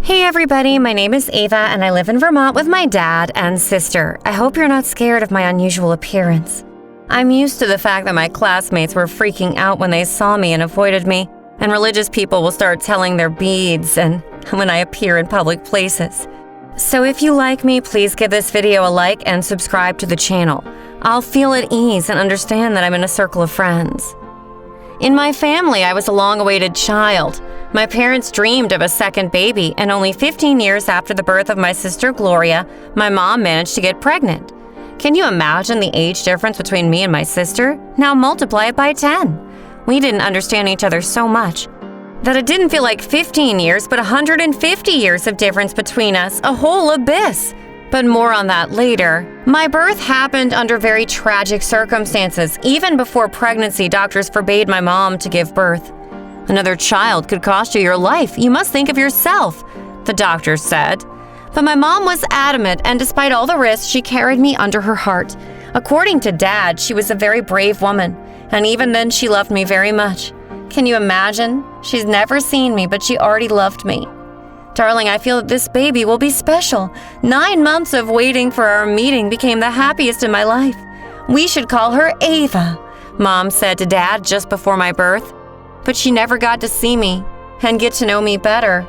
Hey everybody, my name is Ava and I live in Vermont with my dad and sister. I hope you're not scared of my unusual appearance. I'm used to the fact that my classmates were freaking out when they saw me and avoided me, and religious people will start telling their beads and when I appear in public places. So if you like me, please give this video a like and subscribe to the channel. I'll feel at ease and understand that I'm in a circle of friends. In my family, I was a long-awaited child. My parents dreamed of a second baby, and only 15 years after the birth of my sister Gloria, my mom managed to get pregnant. Can you imagine the age difference between me and my sister? Now multiply it by 10. We didn't understand each other so much that it didn't feel like 15 years, but 150 years of difference between us, a whole abyss. But more on that later. My birth happened under very tragic circumstances. Even before pregnancy, doctors forbade my mom to give birth. Another child could cost you your life. You must think of yourself, the doctors said. But my mom was adamant, and despite all the risks, she carried me under her heart. According to Dad, she was a very brave woman, and even then she loved me very much. Can you imagine? She's never seen me, but she already loved me. Darling, I feel that this baby will be special. 9 months of waiting for our meeting became the happiest in my life. We should call her Ava, Mom said to Dad just before my birth. But she never got to see me and get to know me better.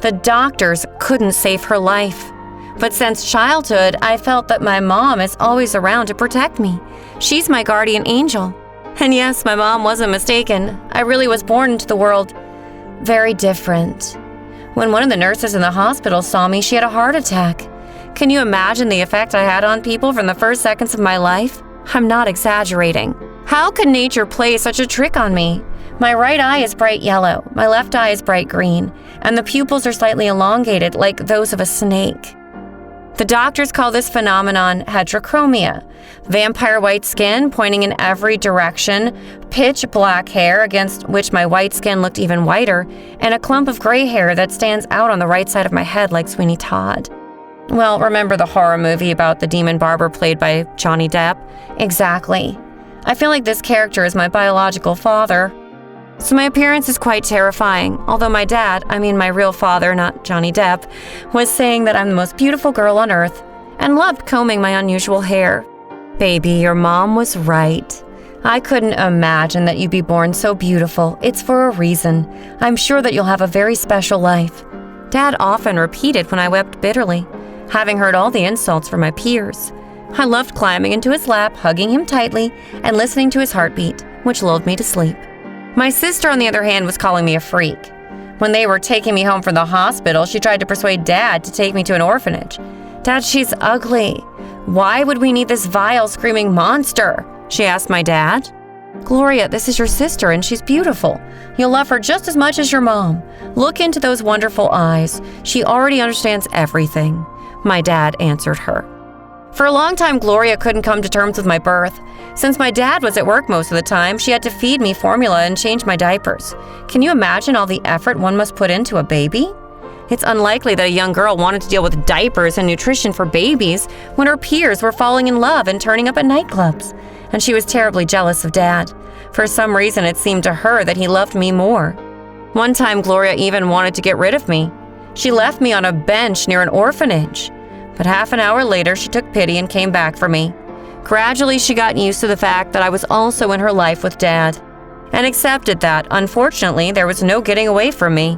The doctors couldn't save her life. But since childhood, I felt that my mom is always around to protect me. She's my guardian angel. And yes, my mom wasn't mistaken. I really was born into the world very different. When one of the nurses in the hospital saw me, she had a heart attack. Can you imagine the effect I had on people from the first seconds of my life? I'm not exaggerating. How could nature play such a trick on me? My right eye is bright yellow, my left eye is bright green, and the pupils are slightly elongated like those of a snake. The doctors call this phenomenon heterochromia. Vampire white skin pointing in every direction, pitch black hair against which my white skin looked even whiter, and a clump of gray hair that stands out on the right side of my head like Sweeney Todd. Well, remember the horror movie about the demon barber played by Johnny Depp? Exactly. I feel like this character is my biological father. So my appearance is quite terrifying, although my dad, my real father, not Johnny Depp, was saying that I'm the most beautiful girl on earth and loved combing my unusual hair. Baby, your mom was right. I couldn't imagine that you'd be born so beautiful. It's for a reason. I'm sure that you'll have a very special life. Dad often repeated when I wept bitterly, having heard all the insults from my peers. I loved climbing into his lap, hugging him tightly, and listening to his heartbeat, which lulled me to sleep. My sister, on the other hand, was calling me a freak. When they were taking me home from the hospital, she tried to persuade Dad to take me to an orphanage. Dad, she's ugly. Why would we need this vile, screaming monster? She asked my dad. Gloria, this is your sister and she's beautiful. You'll love her just as much as your mom. Look into those wonderful eyes. She already understands everything, my dad answered her. For a long time, Gloria couldn't come to terms with my birth. Since my dad was at work most of the time, she had to feed me formula and change my diapers. Can you imagine all the effort one must put into a baby? It's unlikely that a young girl wanted to deal with diapers and nutrition for babies when her peers were falling in love and turning up at nightclubs. And she was terribly jealous of Dad. For some reason, it seemed to her that he loved me more. One time, Gloria even wanted to get rid of me. She left me on a bench near an orphanage. But half an hour later, she took pity and came back for me. Gradually, she got used to the fact that I was also in her life with Dad, and accepted that, unfortunately, there was no getting away from me.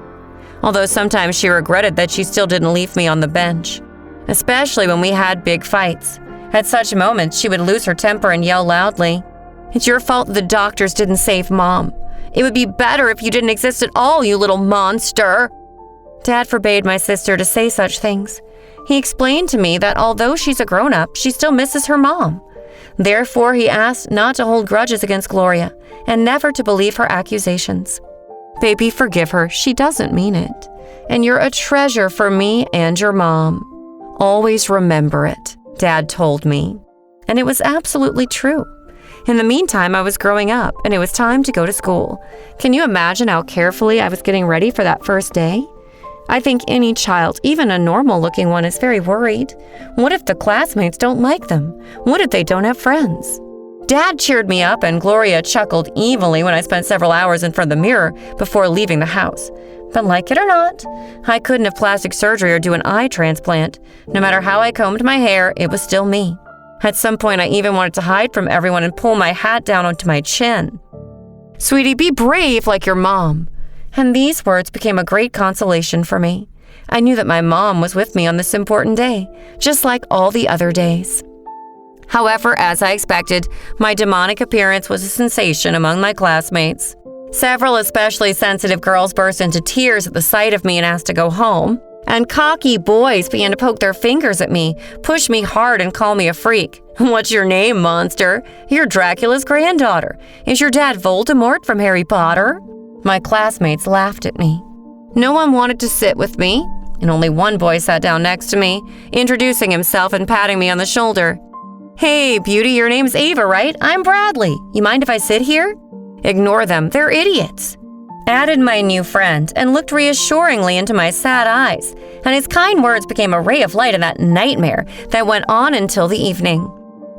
Although sometimes she regretted that she still didn't leave me on the bench, especially when we had big fights. At such moments, she would lose her temper and yell loudly, "It's your fault the doctors didn't save Mom. It would be better if you didn't exist at all, you little monster." Dad forbade my sister to say such things. He explained to me that although she's a grown-up, she still misses her mom. Therefore, he asked not to hold grudges against Gloria and never to believe her accusations. Baby, forgive her. She doesn't mean it. And you're a treasure for me and your mom. Always remember it, Dad told me. And it was absolutely true. In the meantime, I was growing up and it was time to go to school. Can you imagine how carefully I was getting ready for that first day? I think any child, even a normal-looking one, is very worried. What if the classmates don't like them? What if they don't have friends? Dad cheered me up and Gloria chuckled evilly when I spent several hours in front of the mirror before leaving the house. But like it or not, I couldn't have plastic surgery or do an eye transplant. No matter how I combed my hair, it was still me. At some point, I even wanted to hide from everyone and pull my hat down onto my chin. "Sweetie, be brave like your mom." And these words became a great consolation for me. I knew that my mom was with me on this important day, just like all the other days. However, as I expected, my demonic appearance was a sensation among my classmates. Several especially sensitive girls burst into tears at the sight of me and asked to go home. And cocky boys began to poke their fingers at me, push me hard, and call me a freak. "What's your name, monster? You're Dracula's granddaughter. Is your dad Voldemort from Harry Potter?" My classmates laughed at me. No one wanted to sit with me, and only one boy sat down next to me, introducing himself and patting me on the shoulder. "Hey, beauty, your name's Ava, right? I'm Bradley. You mind if I sit here?" Ignore them, they're idiots. Added my new friend and looked reassuringly into my sad eyes, and his kind words became a ray of light in that nightmare that went on until the evening.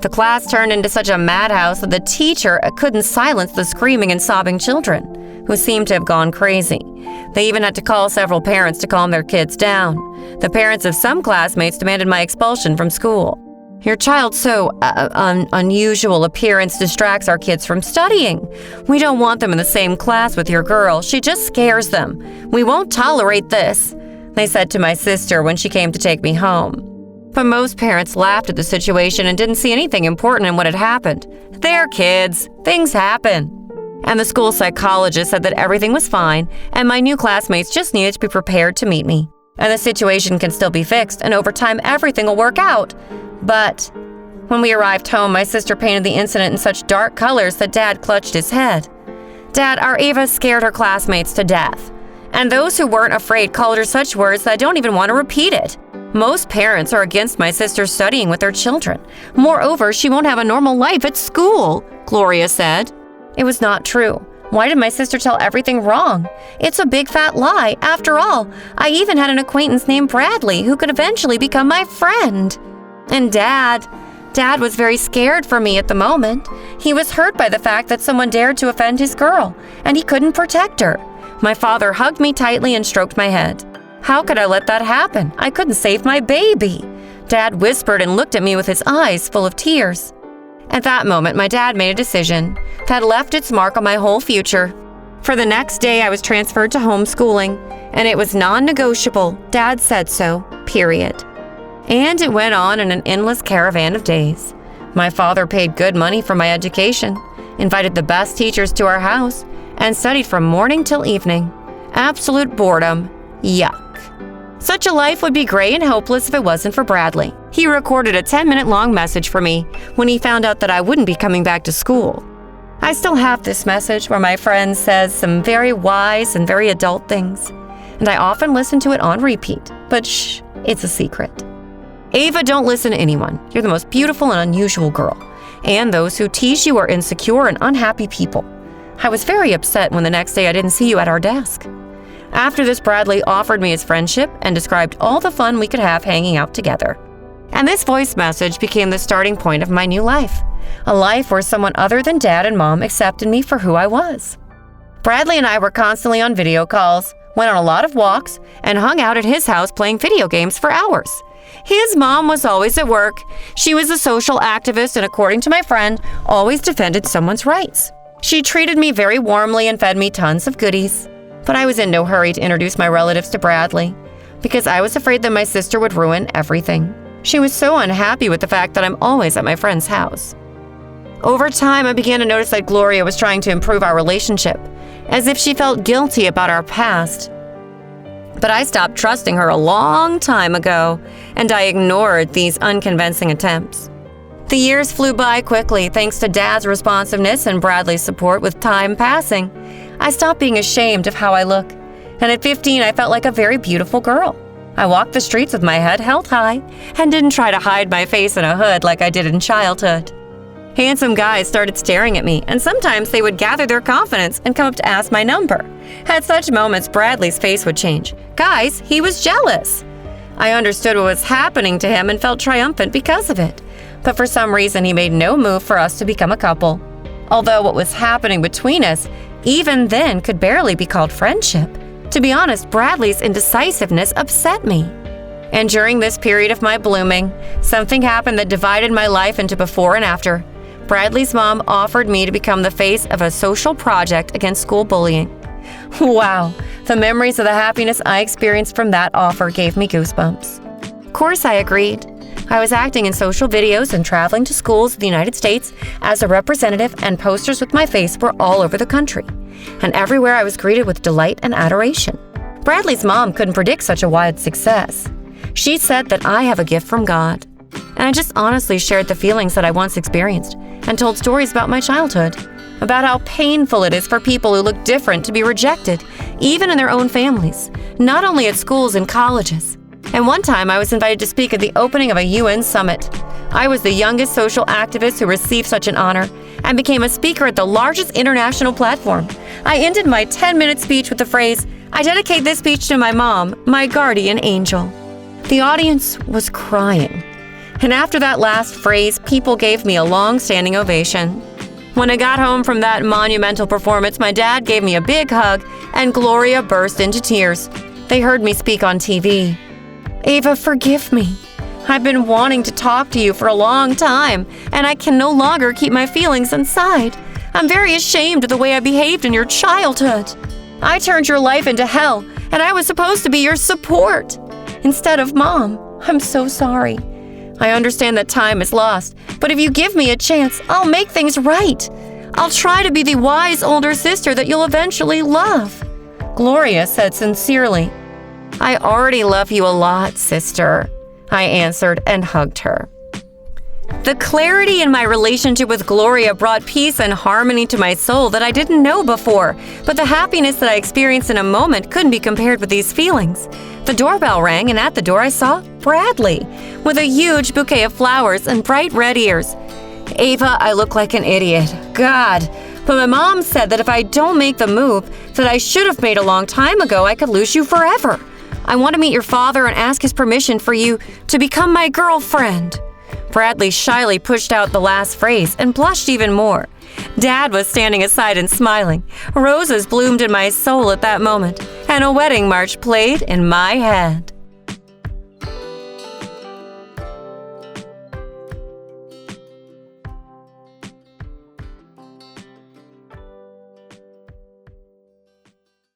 The class turned into such a madhouse that the teacher couldn't silence the screaming and sobbing children, who seemed to have gone crazy. They even had to call several parents to calm their kids down. The parents of some classmates demanded my expulsion from school. "Your child's so unusual appearance distracts our kids from studying. We don't want them in the same class with your girl. She just scares them. We won't tolerate this," they said to my sister when she came to take me home. But most parents laughed at the situation and didn't see anything important in what had happened. They're kids. Things happen. And the school psychologist said that everything was fine and my new classmates just needed to be prepared to meet me. And the situation can still be fixed, and over time everything will work out. But when we arrived home, my sister painted the incident in such dark colors that Dad clutched his head. "Dad, our Ava scared her classmates to death. And those who weren't afraid called her such words that I don't even want to repeat it. Most parents are against my sister studying with their children. Moreover, she won't have a normal life at school," Gloria said. It was not true. Why did my sister tell everything wrong? It's a big fat lie. After all, I even had an acquaintance named Bradley who could eventually become my friend. And Dad was very scared for me at the moment. He was hurt by the fact that someone dared to offend his girl, and he couldn't protect her. My father hugged me tightly and stroked my head. How could I let that happen? I couldn't save my baby. Dad whispered and looked at me with his eyes full of tears. At that moment, my dad made a decision that left its mark on my whole future. For the next day, I was transferred to homeschooling, and it was non-negotiable. Dad said so, period. And it went on in an endless caravan of days. My father paid good money for my education, invited the best teachers to our house, and studied from morning till evening. Absolute boredom. Yuck. Such a life would be gray and hopeless if it wasn't for Bradley. He recorded a 10-minute-long message for me when he found out that I wouldn't be coming back to school. I still have this message where my friend says some very wise and very adult things, and I often listen to it on repeat. But shh, it's a secret. "Ava, don't listen to anyone. You're the most beautiful and unusual girl, and those who tease you are insecure and unhappy people." I was very upset when the next day I didn't see you at our desk. After this, Bradley offered me his friendship and described all the fun we could have hanging out together. And this voice message became the starting point of my new life, a life where someone other than Dad and Mom accepted me for who I was. Bradley and I were constantly on video calls, went on a lot of walks, and hung out at his house playing video games for hours. His mom was always at work. She was a social activist and, according to my friend, always defended someone's rights. She treated me very warmly and fed me tons of goodies. But I was in no hurry to introduce my relatives to Bradley, because I was afraid that my sister would ruin everything. She was so unhappy with the fact that I'm always at my friend's house. Over time, I began to notice that Gloria was trying to improve our relationship, as if she felt guilty about our past. But I stopped trusting her a long time ago, and I ignored these unconvincing attempts. The years flew by quickly thanks to Dad's responsiveness and Bradley's support. With time passing, I stopped being ashamed of how I look, and at 15 I felt like a very beautiful girl. I walked the streets with my head held high and didn't try to hide my face in a hood like I did in childhood. Handsome guys started staring at me, and sometimes they would gather their confidence and come up to ask my number. At such moments, Bradley's face would change. Guys, he was jealous. I understood what was happening to him and felt triumphant because of it. But for some reason, he made no move for us to become a couple. Although what was happening between us, even then, could barely be called friendship. To be honest, Bradley's indecisiveness upset me. And during this period of my blooming, something happened that divided my life into before and after. Bradley's mom offered me to become the face of a social project against school bullying. Wow, the memories of the happiness I experienced from that offer gave me goosebumps. Of course, I agreed. I was acting in social videos and traveling to schools in the United States as a representative, and posters with my face were all over the country. And everywhere I was greeted with delight and adoration. Bradley's mom couldn't predict such a wide success. She said that I have a gift from God. And I just honestly shared the feelings that I once experienced and told stories about my childhood, about how painful it is for people who look different to be rejected, even in their own families, not only at schools and colleges. And one time I was invited to speak at the opening of a UN summit. I was the youngest social activist who received such an honor and became a speaker at the largest international platform. I ended my 10-minute speech with the phrase, "I dedicate this speech to my mom, my guardian angel." The audience was crying. And after that last phrase, people gave me a long-standing ovation. When I got home from that monumental performance, my dad gave me a big hug, and Gloria burst into tears. They heard me speak on TV. "Ava, forgive me. I've been wanting to talk to you for a long time, and I can no longer keep my feelings inside. I'm very ashamed of the way I behaved in your childhood. I turned your life into hell, and I was supposed to be your support instead of Mom. I'm so sorry. I understand that time is lost, but if you give me a chance, I'll make things right. I'll try to be the wise older sister that you'll eventually love," Gloria said sincerely. "I already love you a lot, sister," I answered and hugged her. The clarity in my relationship with Gloria brought peace and harmony to my soul that I didn't know before, but the happiness that I experienced in a moment couldn't be compared with these feelings. The doorbell rang, and at the door I saw Bradley, with a huge bouquet of flowers and bright red ears. "Ava, I look like an idiot. God. But my mom said that if I don't make the move that I should have made a long time ago, I could lose you forever. I want to meet your father and ask his permission for you to become my girlfriend." Bradley shyly pushed out the last phrase and blushed even more. Dad was standing aside and smiling. Roses bloomed in my soul at that moment, and a wedding march played in my head.